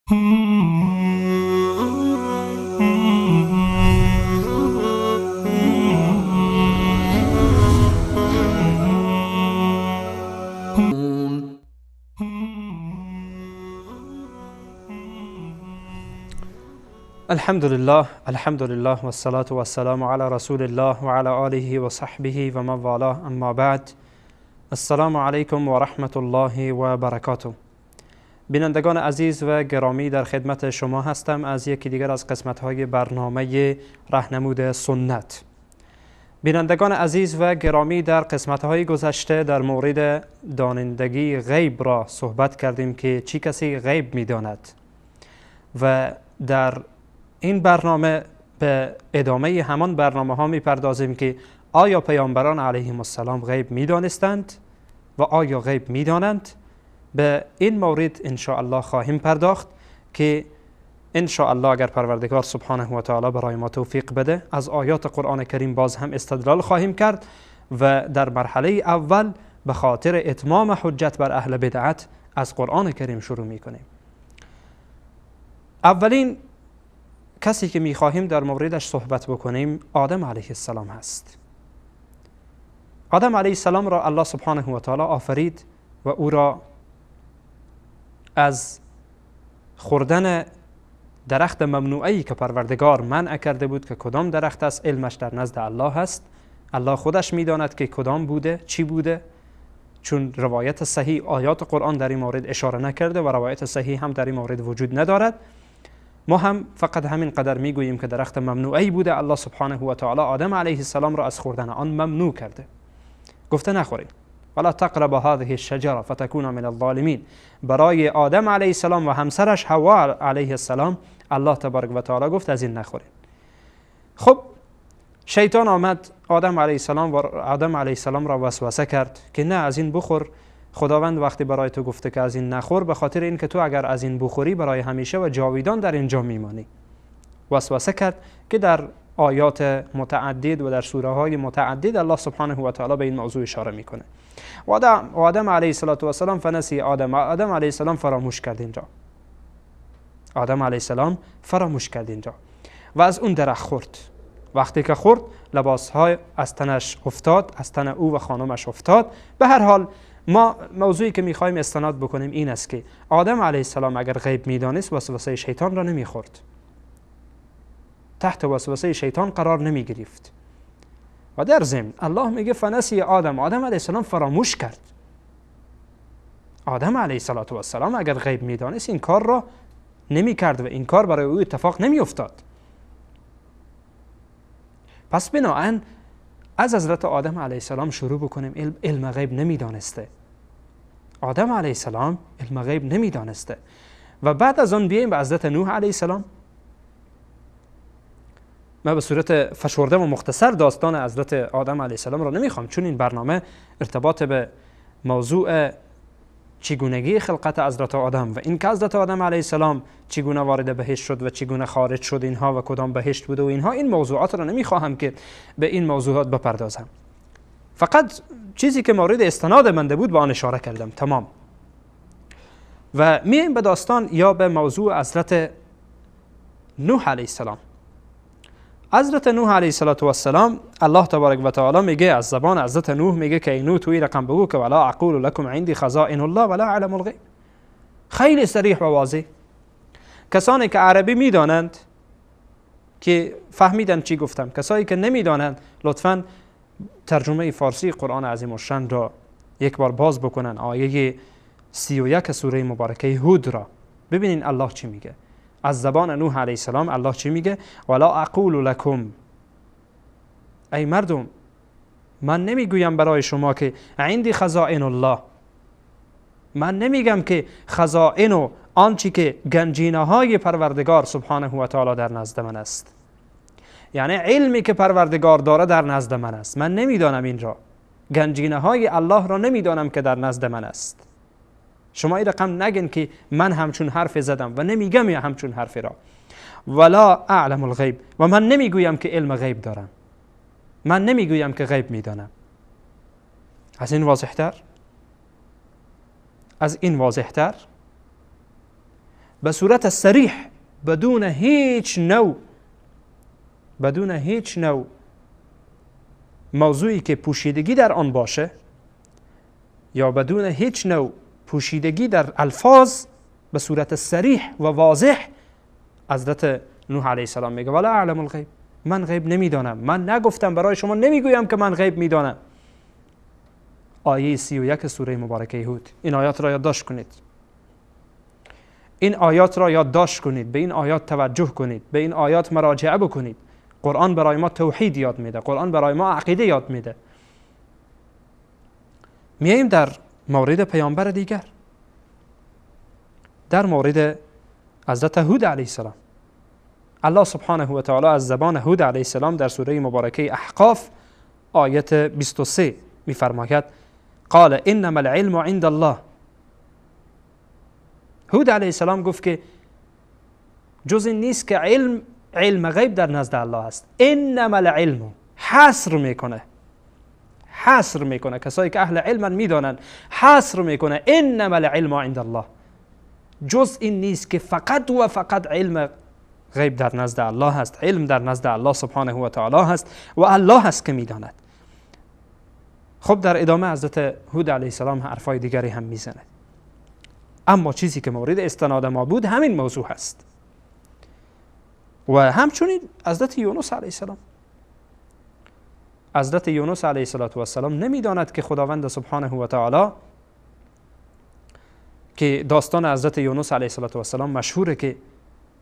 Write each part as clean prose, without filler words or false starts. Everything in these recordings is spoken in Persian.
الحمد لله والصلاة والسلام على رسول الله وعلى آله وصحبه ومن والاه، اما بعد. السلام علیکم و رحمت الله و برکاته. بینندگان عزیز و گرامی، در خدمت شما هستم از یکی دیگر از قسمت‌های برنامه راهنمود سنت. بینندگان عزیز و گرامی، در قسمت‌های گذشته در مورد دانندگی غیب را صحبت کردیم که چی کسی غیب می‌داند و در این برنامه به ادامه همان برنامه ها می‌پردازیم که آیا پیامبران علیهم السلام غیب می‌دانستند و آیا غیب می‌دانند. به این مورد ان شاء الله خواهیم پرداخت که ان شاء الله اگر پروردگار سبحانه و تعالی برای ما توفیق بده از آیات قرآن کریم باز هم استدلال خواهیم کرد و در مرحله اول به خاطر اتمام حجت بر اهل بدعت از قرآن کریم شروع می‌کنیم. اولین کسی که می‌خواهیم در موردش صحبت بکنیم آدم علیه السلام هست. آدم علیه السلام را الله سبحانه و تعالی آفرید و او را از خوردن درخت ممنوعی که پروردگار منع کرده بود که کدام درخت است، علمش در نزد الله هست. الله خودش می‌داند که کدام بوده، چی بوده، چون روایت صحیح آیات قرآن در این مورد اشاره نکرده و روایت صحیح هم در این مورد وجود ندارد. ما هم فقط همین قدر میگوییم که درخت ممنوعی بوده. الله سبحانه و تعالی آدم علیه السلام را از خوردن آن ممنوع کرده، گفته نخورید. ولا تقربوا هذه الشجره فتكونوا من الظالمین. برای آدم علیه السلام و همسرش حوا علیه السلام الله تبارک و تعالی گفت از این نخورید. خب شیطان آمد آدم علیه السلام را وسوسه کرد که نه، از این بخور. خداوند وقتی برای تو گفته که از این نخور، به خاطر این که تو اگر از این بخوری برای همیشه و جاویدان در اینجا میمانی. وسوسه کرد که در آیات متعدد و در سوره های متعدد الله سبحانه و تعالی به این موضوع اشاره میکنه. و آدم علیه السلام فنسی آدم علیه السلام فراموش کرد اینجا. آدم علیه السلام فراموش کرد اینجا و از اون درخت خورد. وقتی که خورد لباسهای از تنش افتاد، از تن او و خانمش افتاد. به هر حال ما موضوعی که میخوایم استناد بکنیم این است که آدم علیه السلام اگر غیب میدانست وسوسه شیطان را نمیخورد، تحت وسوسه شیطان قرار نمی گرفت. و در ضمن الله میگه فنسی آدم علیه السلام فراموش کرد. آدم علیه السلام اگر غیب میدانست این کار را نمی کرد و این کار برای او اتفاق نمی افتاد. پس بناهن از حضرت آدم علیه السلام شروع بکنیم. علم غیب نمیدانسته. آدم علیه السلام علم غیب نمیدانسته. و بعد از آن بیاییم به حضرت نوح علیه السلام. من به صورت فشرده و مختصر داستان حضرت آدم علیه السلام را نمیخوام، چون این برنامه ارتباط به موضوع چگونگی خلقت حضرت آدم و این که حضرت آدم علیه السلام چگونه وارد بهشت شد و چگونه خارج شد اینها و کدام بهشت بوده و اینها، این موضوعات را نمیخواهم که به این موضوعات بپردازم. فقط چیزی که مورد استناد بنده بود به آن اشاره کردم. تمام. و میایم به داستان یا به موضوع حضرت نوح علیه السلام. حضرت نوح علیه السلام الله تبارک و تعالی میگه از زبان حضرت نوح، میگه که ای نوح توی رقم بگو که ولا اقول لكم عندي خزائن الله ولا اعلم الغیب. خیلی صریح و واضح. کسانی که عربی میدانند که فهمیدن چی گفتم، کسایی که نمیدانند لطفاً ترجمه فارسی قرآن عظیم الشان را یک بار باز بکنن، آیه 31 سوره مبارکه هود را ببینین الله چی میگه. از زبان نوح علیه السلام الله چی میگه؟ ولا اقول لكم، ای مردم من نمیگویم برای شما که عندي خزائن الله، من نمیگم که خزائن و آنچه که گنجینه های پروردگار سبحانه و تعالی در نزد من است، یعنی علمی که پروردگار داره در نزد من است. من نمیدانم این را، گنجینه های الله را نمیدانم که در نزد من است. شما این رقم نگین که من همچون حرف زدم و نمیگم یا همچون حرف را. ولا اعلم الغیب، و من نمیگویم که علم غیب دارم، من نمیگویم که غیب میدانم. از این واضح‌تر؟ به صورت صریح، بدون هیچ نوع موضوعی که پوشیدگی در آن باشه یا بدون هیچ نوع پوشیدگی در الفاظ، به صورت صریح و واضح حضرت نوح علیه السلام میگه ولا اعلم الغیب، من غیب نمیدانم، من نگفتم برای شما، نمیگویم که من غیب میدانم. آیه 31 سوره مبارکه هود. این آیات را یادداشت کنید، این آیات را یادداشت کنید، به این آیات توجه کنید، به این آیات مراجعه بکنید. قرآن برای ما توحید یاد میده، قرآن برای ما عقیده یاد میده. میایم در مورد پیامبر دیگر، در مورد حضرت هود علیه السلام. الله سبحانه و تعالی از زبان هود علیه السلام در سوره مبارکه احقاف آیت 23 میفرماید قال انما العلم عند الله. هود علیه السلام گفت که جز این نیست که علم غیب در نزد الله است. انما العلم، حصر میکنه کسایی که اهل علمن میدانن، حصر میکنه انما العلم عند الله. جز این نیست که فقط و فقط علم غیب در نزد الله هست، علم در نزد الله سبحانه و تعالی هست و الله هست که میداند. خب در ادامه حضرت هود علیه السلام حرفای دیگری هم میزنه، اما چیزی که مورد استناد ما بود همین موضوع هست. و همچنین حضرت یونس علیه السلام، حضرت یونس علیه السلام نمیداند که خداوند سبحانه و تعالی، که داستان حضرت یونس علیه السلام مشهوره که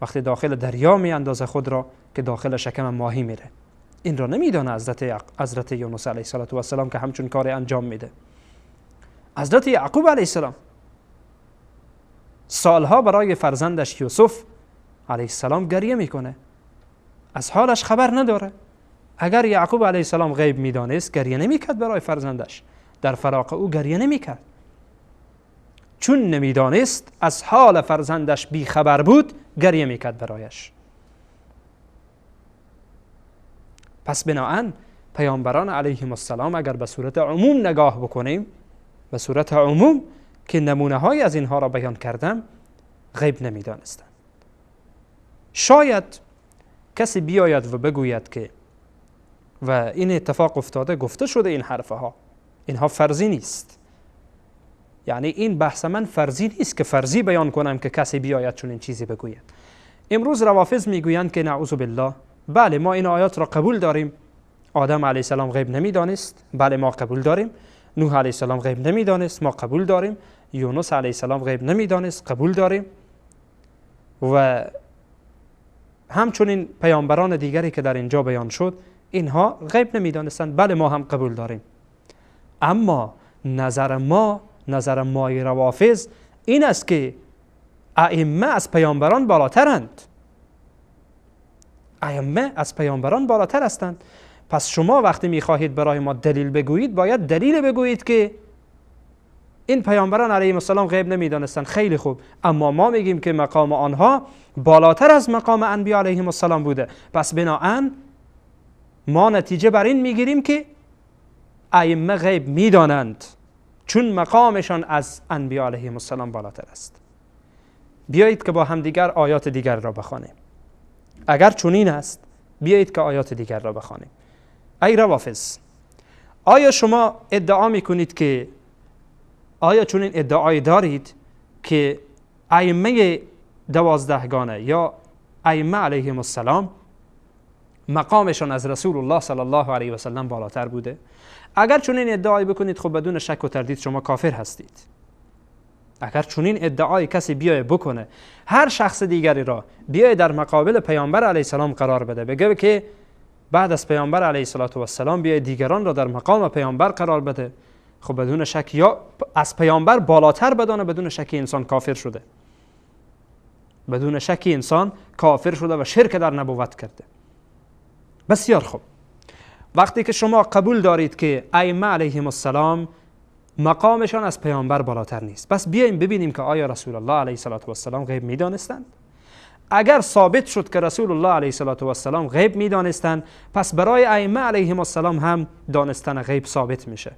وقتی داخل دریا می اندازه خود را که داخل شکم ماهی میره. این را نمیدانه حضرت یونس علیه السلام که همچون کار انجام میده. حضرت یعقوب علیه السلام سالها برای فرزندش یوسف علیه السلام گریه میکنه، از حالش خبر نداره. اگر یعقوب علیه السلام غیب میدانست گریه نمیکرد برای فرزندش، در فراق او گریه نمیکرد. چون نمیدانست، از حال فرزندش بی خبر بود، گریه میکرد برایش. پس بناهن پیامبران علیهم السلام اگر به صورت عموم نگاه بکنیم، به صورت عموم که نمونه های از اینها را بیان کردم، غیب نمیدانستند. شاید کسی بیاید و بگوید که و این اتفاق افتاده، گفته شده این حرفها، اینها فرضی نیست. یعنی این بحث من فرضی نیست که فرضی بیان کنم که کسی بیاید چون این چیزی بگوید. امروز روافض میگویند که نعوذ بالله، بله ما این آیات را قبول داریم، آدم علیه السلام غیب نمیدانست، بله ما قبول داریم. نوح علیه السلام غیب نمیدانست، ما قبول داریم. یونس علیه السلام غیب نمیدانست، قبول داریم. و همچنین پیامبران دیگری که در اینجا بیان شد، اینها غیب نمیدانستند، بله ما هم قبول داریم. اما نظر مای روافض این است که ائمه از پیامبران بالاترند، ائمه از پیامبران بالاتر هستند. پس شما وقتی میخواهید برای ما دلیل بگویید، باید دلیل بگویید که این پیامبران علیهم السلام غیب نمیدانستند. خیلی خوب، اما ما میگیم که مقام آنها بالاتر از مقام انبیا علیهم السلام بوده. پس بناهن ما نتیجه بر این میگیریم که ائمه غیب میدانند، چون مقامشان از انبیا علیهم السلام بالاتر است. بیایید که با هم دیگر آیات دیگر را بخوانیم. اگر چنین است، بیایید که آیات دیگر را بخوانیم. ای روافض، آیا شما ادعا میکنید که، آیا چنین ادعای دارید که ائمه 12گانه یا ائمه علیهم السلام مقامشان از رسول الله صلی الله علیه و سلم بالاتر بوده؟ اگر چنین ادعای بکنید، خب بدون شک و تردید شما کافر هستید. اگر چنین ادعای کسی بیای بکنه، هر شخص دیگری را بیای در مقابل پیامبر علیه السلام قرار بده، بگه که بعد از پیامبر علیه السلام بیای دیگران را در مقام پیامبر قرار بده، خب بدون شک یا از پیامبر بالاتر بدانه، بدون شک انسان کافر شده، بدون شک انسان کافر شده و شرک در نبوت کرده. بسیار خوب، وقتی که شما قبول دارید که ائمه علیهم السلام مقامشان از پیامبر بالاتر نیست، پس بیایم ببینیم که آیا رسول الله علیه السلام غیب میدانستند؟ اگر ثابت شد که رسول الله علیه السلام غیب میدانستند، پس برای ائمه علیهم السلام هم دانستن غیب ثابت میشه.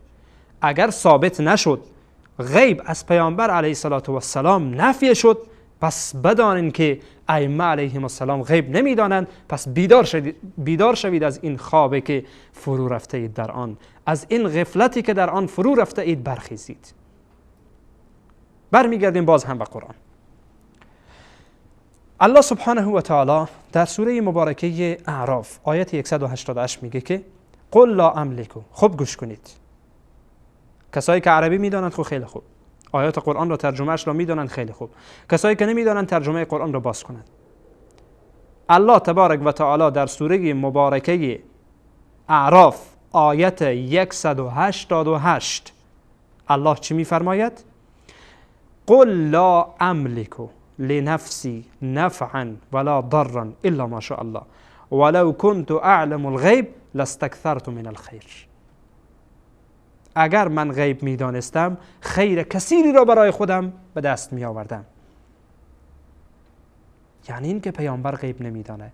اگر ثابت نشد، غیب از پیامبر علیه السلام نفی شد، پس بدانین که ائمه علیهم السلام غیب نمیدانند. پس بیدار شوید از این خوابی که فرو رفته اید در آن، از این غفلتی که در آن فرو رفته اید برخیزید. برمیگردیم باز هم به قرآن. الله سبحانه و تعالی در سوره مبارکه اعراف آیت 188 میگه که قل لا املکو. خب گوش کنید، کسایی که عربی میدانند خب خیلی خوب، آیات قرآن را ترجمهش را میدانند خیلی خوب. کسایی که نمیدانند ترجمه قرآن را باز کنند. الله تبارک و تعالی در سوره مبارکه اعراف آیت 188 الله چی میفرماید؟ قل لا املکو لنفسی نفعا ولا ضرا الا ما شاء الله ولو كنت اعلم الغیب لاستكثرت من الخیر. اگر من غیب میدانستم خیر کثیری را برای خودم به دست می آوردم. یعنی این که پیامبر غیب نمیدانه،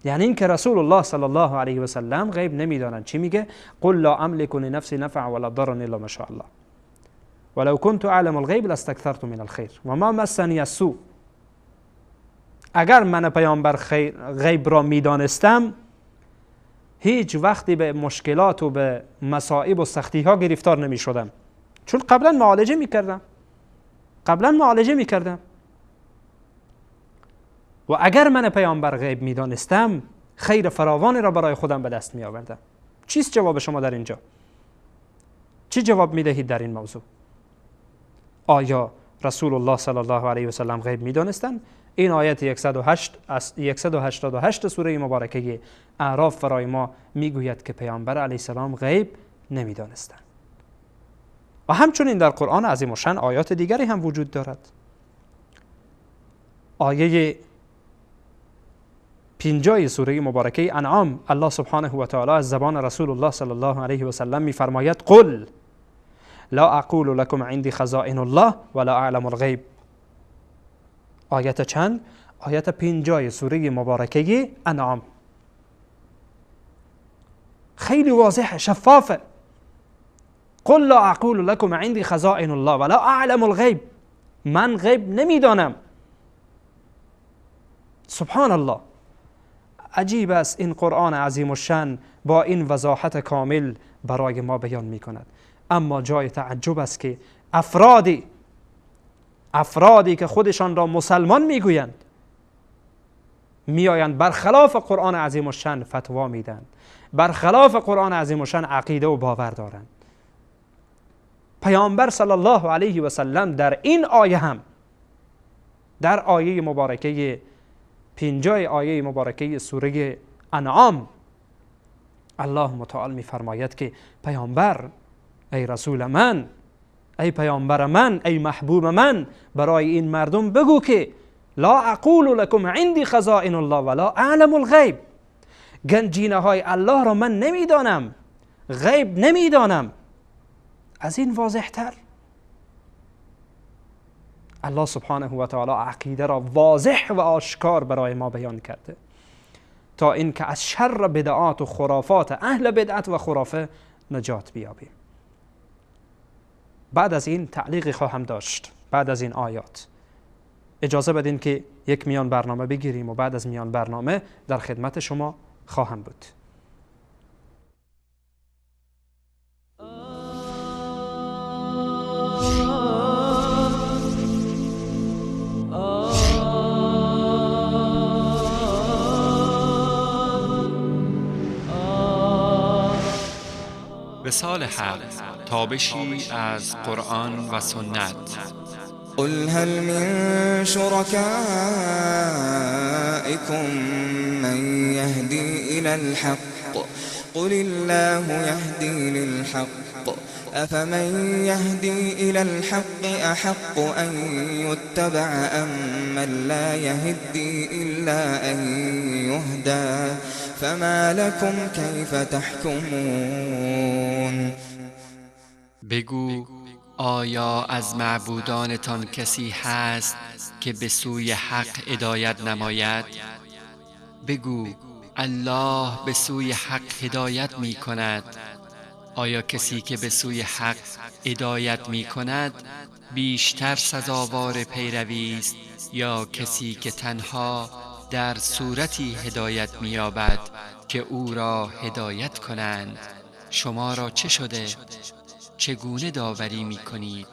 یعنی این که رسول الله صلی الله علیه و سلم غیب نمیدانند. چی میگه؟ قل لا املک لنفسی نفعا ولا ضرا الا ما شاء الله ولو كنت اعلم الغیب لاستكثرت من الخیر و ما مسنی السوء. اگر من پیامبر غیب را میدانستم هیچ وقتی به مشکلات و به مصائب و سختی ها گرفتار نمی شدم، چون قبلا معالجه می کردم. و اگر من پیامبر غیب می دانستم خیر فراوانی را برای خودم به دست می آوردم. چیست جواب شما در اینجا؟ چی جواب می دهید در این موضوع؟ آیا رسول الله صلی الله علیه و سلم غیب می دانستند؟ این آیت 188 سوره مبارکه اعراف برای ما میگوید که پیامبر علیه السلام غیب نمیدانستند. و همچنین در قرآن عظیم الشأن آیات دیگری هم وجود دارد. آیه 50 سوره مبارکه انعام الله سبحانه و تعالی از زبان رسول الله صلی الله علیه و سلم میفرماید قل لا اقول لكم عندي خزائن الله ولا اعلم الغیب. آیت چند؟ آیت 50 سوره مبارکه انعام. خیلی واضحه، شفافه. قل لا اقول لكم عندي خزائن الله ولا اعلم الغیب. من غیب نمیدانم. سبحان الله، عجیب است این قرآن عظیم الشأن با این وضاحت کامل برای ما بیان می کند. اما جای تعجب است که افرادی که خودشان را مسلمان میگویند میآیند برخلاف قرآن عظیم الشأن فتوا میدن، برخلاف قرآن عظیم الشأن عقیده و باور دارند. پیامبر صلی الله علیه و سلم در این آیه هم، در آیه مبارکه 50 آیه مبارکه سوره انعام، الله متعال میفرماید که پیامبر، ای رسول من، ای پیامبر من، ای محبوب من، برای این مردم بگو که لا اقول لكم عندي خزائن الله ولا اعلم الغیب. گنجینه های الله را من نمیدانم، غیب نمیدانم. از این واضح تر الله سبحانه و تعالی عقیده را واضح و آشکار برای ما بیان کرده تا اینکه از شر بدعات و خرافات اهل بدعت و خرافه نجات بیابیم. بعد از این تعلیقی خواهم داشت. بعد از این آیات اجازه بدین که یک میان برنامه بگیریم و بعد از میان برنامه در خدمت شما خواهم بود. وصال حق، تابشی از قرآن و سنت. قل هل من شركائكم من يهدي إلى الحق قل الله يهدي للحق أفمن يهدي إلى الحق أحق أن يتبع أم من لا يهدي إلا أن يهدى فما لكم كيف تحكمون. بگو آیا از معبودانتان کسی هست که به سوی حق هدایت نماید؟ بگو الله به سوی حق هدایت می کند. آیا کسی که به سوی حق هدایت می کند بیشتر سزاوار پیروی است یا کسی که تنها در صورتی هدایت می‌یابد که او را هدایت کنند؟ شما را چه شده؟ چگونه داوری می‌کنید؟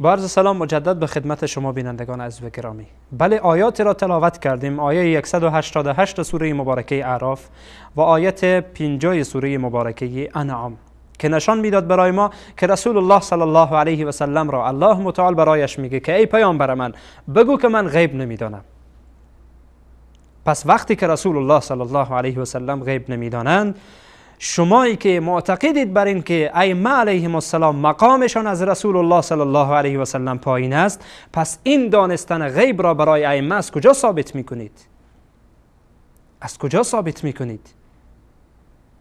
با عرض سلام مجدد به خدمت شما بینندگان عزیز و گرامی. بله، آیاتی را تلاوت کردیم، آیه 188 سوره مبارکه اعراف و آیت 50 سوره مبارکه انعام که نشان میداد برای ما که رسول الله صلی الله علیه و سلم را الله متعال برایش میگه که ای پیامبر من بگو که من غیب نمیدانم. پس وقتی که رسول الله صلی الله علیه و سلم غیب نمیدانند، شمایی که معتقدید بر این که ائمه علیهم السلام مقامشان از رسول الله صلی الله علیه و سلم پایین است، پس این دانستن غیب را برای ائمه از کجا ثابت میکنید؟ از کجا ثابت میکنید؟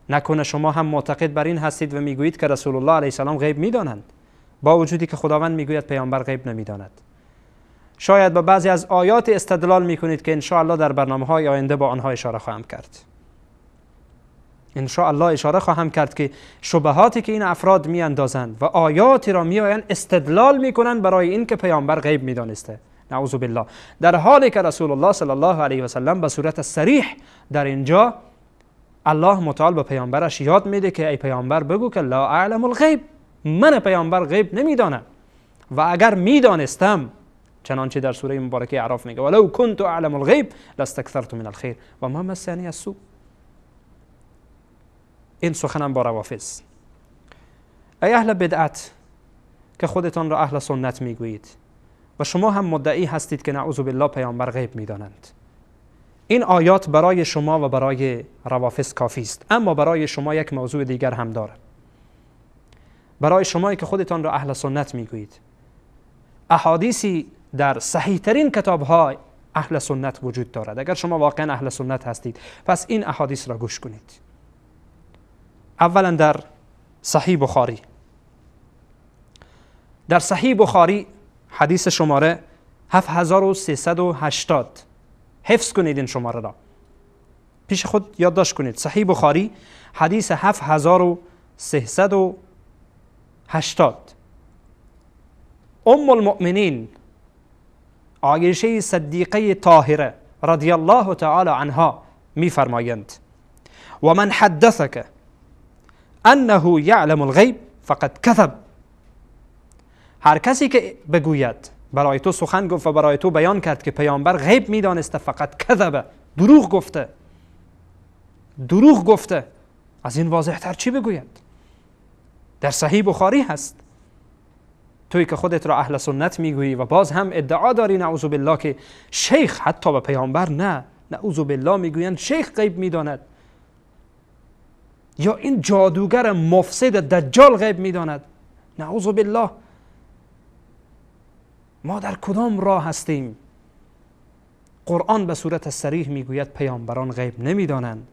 نکنه شما هم معتقد بر این هستید و میگویید که رسول الله علیه السلام غیب میدانند، با وجودی که خداوند میگوید پیامبر غیب نمیداند. شاید با بعضی از آیات استدلال میکنید که ان شاء الله در برنامه‌های آینده با آنها اشاره خواهم کرد. ان شاء الله اشاره خواهم کرد که شبهاتی که این افراد میاندازند و آیاتی را میآیند استدلال میکنند برای این که پیامبر غیب میدانسته، نعوذ بالله، در حالی که رسول الله صلی الله علیه و سلم به صورت صریح در اینجا الله متعال به پیامبرش یاد میده که ای پیامبر بگو که لا اعلم الغیب، من پیامبر غیب نمیدانم و اگر میدانستم، چنانچه در سوره مبارکه اعراف میگه ولو کنت اعلم الغیب لاستكثرت من الخیر و ما مسنی السوء. این سخنم با روافض. ای اهل بدعت که خودتان را اهل سنت میگویید و شما هم مدعی هستید که نعوذ بالله پیامبر غیب میدانند، این آیات برای شما و برای روافض کافی است، اما برای شما یک موضوع دیگر هم دارد. برای شمایی که خودتان را اهل سنت میگویید، احادیثی در صحیح ترین کتاب‌های اهل سنت وجود دارد. اگر شما واقعا اهل سنت هستید پس این احادیث را گوش کنید. اولا در صحیح بخاری، در صحیح بخاری حدیث شماره 7380، حفظ کنید این شماره را، پیش خود یادداشت کنید. صحیح بخاری حدیث 7380، ام المؤمنین عایشه صدیقه طاهره رضی الله تعالی عنها میفرمایند و من حدثک انه یعلم الغیب فقد کذب، هر کسی که بگوید، برای تو سخن گفت و برای تو بیان کرد که پیامبر غیب میدانسته، فقط کذب، دروغ گفته، دروغ گفته. از این واضح تر چی بگوید؟ در صحیح بخاری هست. توی که خودت را اهل سنت میگویی و باز هم ادعا داری نعوذ بالله که شیخ، حتی به پیامبر نه، نعوذ بالله میگویند شیخ غیب میداند، یا این جادوگر مفسد دجال غیب میداند، نعوذ بالله. ما در کدام راه هستیم؟ قرآن به صورت صریح میگوید پیامبران غیب نمیدانند.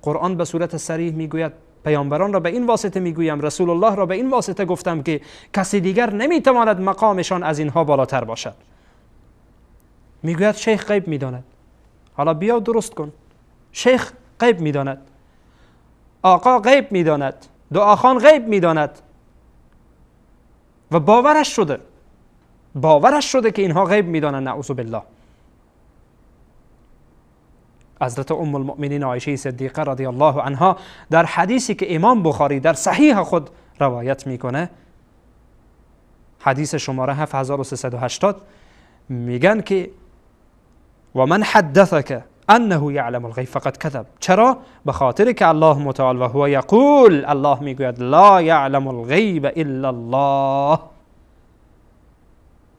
قرآن به صورت صریح میگوید، پیامبران را به این واسطه میگویم، رسول الله را به این واسطه گفتم که کسی دیگر نمیتواند مقامشان از اینها بالاتر باشد. میگوید شیخ غیب میداند. حالا بیا درست کن. شیخ غیب میداند، آقا غیب میداند، دعاخوان غیب میداند و باورش شده که اینها غیب میدانند، نعوذ بالله. حضرت ام المؤمنین عایشه صدیقه رضی الله عنها در حدیثی که امام بخاری در صحیح خود روایت میکنه، حدیث شماره 7380، میگن که و من حدثک انه یعلم الغیب فقد کذب. چرا؟ به خاطر که الله متعال و هو یقول، الله میگوید لا یعلم الغیب الا الله،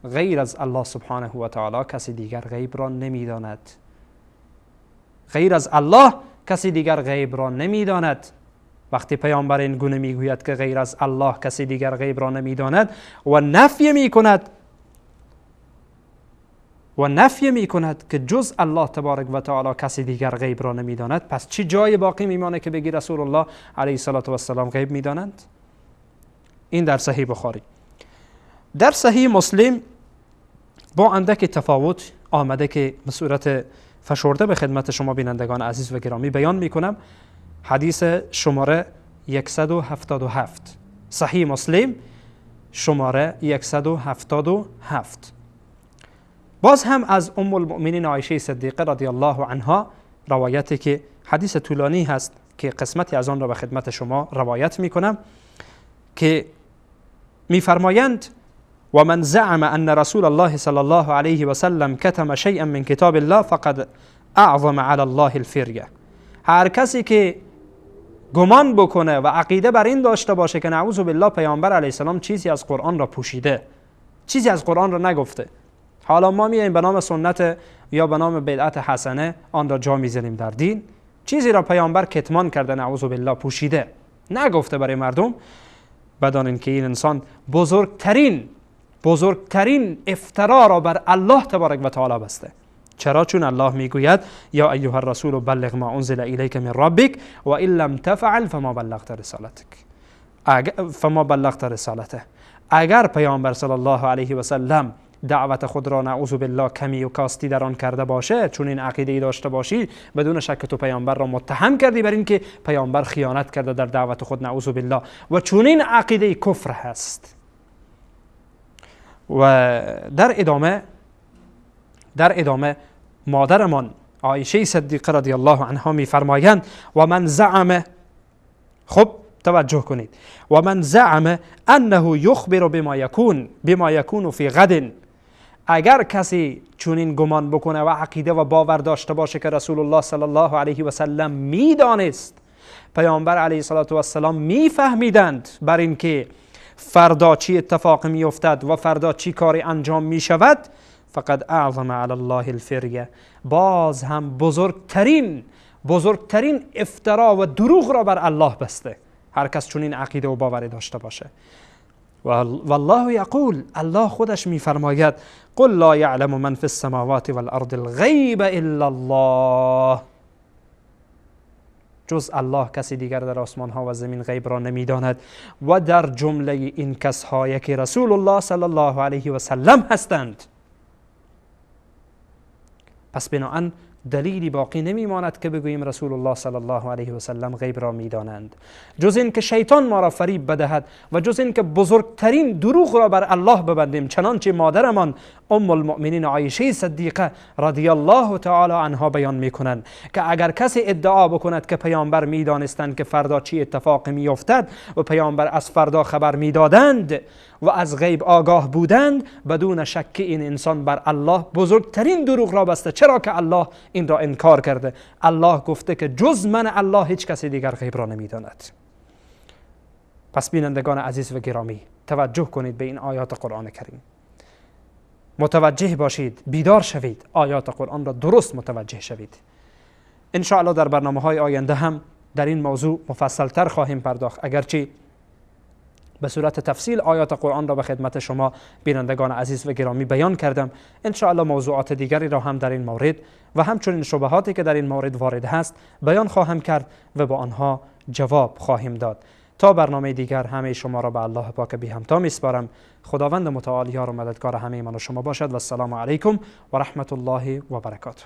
غیر از الله سبحانه و تعالی کسی دیگر غیب را نمیداند. غیر از الله کسی دیگر غیب را نمیداند. وقتی پیامبر این گونه میگوید که غیر از الله کسی دیگر غیب را نمیداند و نفی میکند که جز الله تبارک و تعالی کسی دیگر غیب را نمیداند، پس چی جای باقی میمانه که بگی رسول الله علیه السلام غیب میدانند؟ این در صحیح بخاری. در صحیح مسلم با اندک تفاوت آمده که به صورت فشرده به خدمت شما بینندگان عزیز و گرامی بیان میکنم. حدیث شماره 177، صحیح مسلم شماره 177. باز هم از ام المؤمنین عایشه صدیقه رضی الله عنها روایتی که حدیث طولانی هست که قسمتی از آن را به خدمت شما روایت می کنم که می‌فرمایند و من زعم ان رسول الله صلی الله علیه و سلم کتم شیئا من کتاب الله فقد اعظم علی الله الفريه. هر کسی که گمان بکنه و عقیده بر این داشته باشه که نعوذ بالله پیامبر علیه السلام چیزی از قرآن را پوشیده، چیزی از قرآن را نگفته، حالا ما میایم به نام سنت یا به نام بدعت حسنه آن را جا میزنیم در دین، چیزی را پیامبر کتمان کرده، نعوذ بالله پوشیده، نگفته برای مردم، بدانید که این انسان بزرگترین افترا را بر الله تبارک و تعالی بسته. چرا؟ چون الله میگوید یا ایها الرسول بلغ ما انزل الیک من ربک و ان لم تفعل فما بلغت رسالته. اگر پیامبر صلی الله علیه و سلم دعوت خود را نعوذ بالله کمی و کاستی در آن کرده باشه، چون این عقیده ای داشته باشی، بدون شک تو پیامبر را متهم کردی بر این که پیامبر خیانت کرده در دعوت خود، نعوذ بالله، و چون این عقیده کفر هست. و در ادامه مادرمان عایشه صدیقه رضی الله عنها میفرمایند و من زعم، خب توجه کنید، و من زعم انه یخبر بما یکون فی غد. اگر کسی چنین گمان بکنه و عقیده و باور داشته باشه که رسول الله صلی الله علیه و سلم میدانست، پیامبر علیه السلام میفهمیدند بر این که فردا چی اتفاق میافتد و فردا چی کاری انجام میشود، فقد اعظم علی الله الفريه، باز هم بزرگترین افترا و دروغ را بر الله بسته. هر کس چنین عقیده و باوری داشته باشه. والله یقول، الله خودش میفرماید قل لا یعلم من فی السماوات والارض الغیب الا الله، جز الله کسی دیگر در آسمان ها و زمین غیب را نمیداند، و در جمله این کسایی که رسول الله صلی الله علیه و سلم هستند. پس بناهن دلیلی باقی نمیماند که بگوییم رسول الله صلی الله علیه و سلم غیب را میدانند، جز این که شیطان ما را فریب بدهد و جز این که بزرگترین دروغ را بر الله ببندیم، چنانچه مادرمان ام المؤمنین عایشه صدیقه رضی الله تعالی عنها بیان میکنند که اگر کسی ادعا بکند که پیامبر میدانستند که فردا چی اتفاقی میافتد و پیامبر از فردا خبر میدادند و از غیب آگاه بودند، بدون شک این انسان بر الله بزرگترین دروغ را بسته. چرا که الله این را انکار کرده. الله گفته که جز من الله هیچ کسی دیگر غیب را نمیداند. پس بینندگان عزیز و گرامی، توجه کنید به این آیات قرآن کریم، متوجه باشید، بیدار شوید، آیات قرآن را درست متوجه شوید. ان شاء الله در برنامه‌های آینده هم در این موضوع مفصل‌تر خواهیم پرداخت، اگرچه به صورت تفصیل آیات قرآن را به خدمت شما بینندگان عزیز و گرامی بیان کردم. ان شاء الله موضوعات دیگری را هم در این مورد و همچنین شبهاتی که در این مورد وارد هست بیان خواهم کرد و با آنها جواب خواهیم داد. تا برنامه دیگر همه شما را به الله پاک بی همتا میسپارم. خداوند متعال یار و مددگار همه من و شما باشد و السلام علیکم و رحمت الله و برکاته.